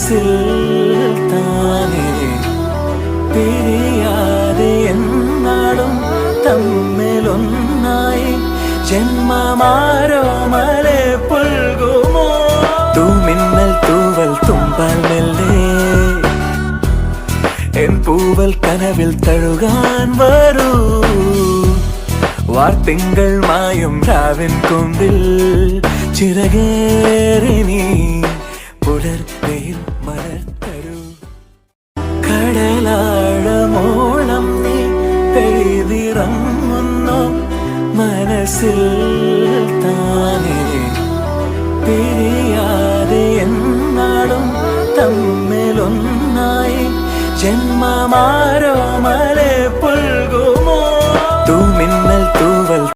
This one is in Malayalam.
മനസ്സിൽ താനേ പിരിയാതെ എന്നാളും തമ്മിലൊന്നായി ജന്മമാരോമലെ പുൽകുമോ തൂമിന്നൽ തൂവൽ തുമ്പാൽ മെല്ലെ എൻ പൂവൽ കനവിൽ തഴുകാൻ വരൂ വാർത്തിങ്കൾ മായും രാവിൻ കൊമ്പിൽ ചിറകേറി നീ പുലർവെയിൽ മലർത്തരൂ കടലാഴമോളം നീ പെയ്തിറങ്ങുന്നു മനസ്സിൽ താനേ പിരിയാതെ എന്നാളും തമ്മിലൊന്നായി ജന്മമാരോമല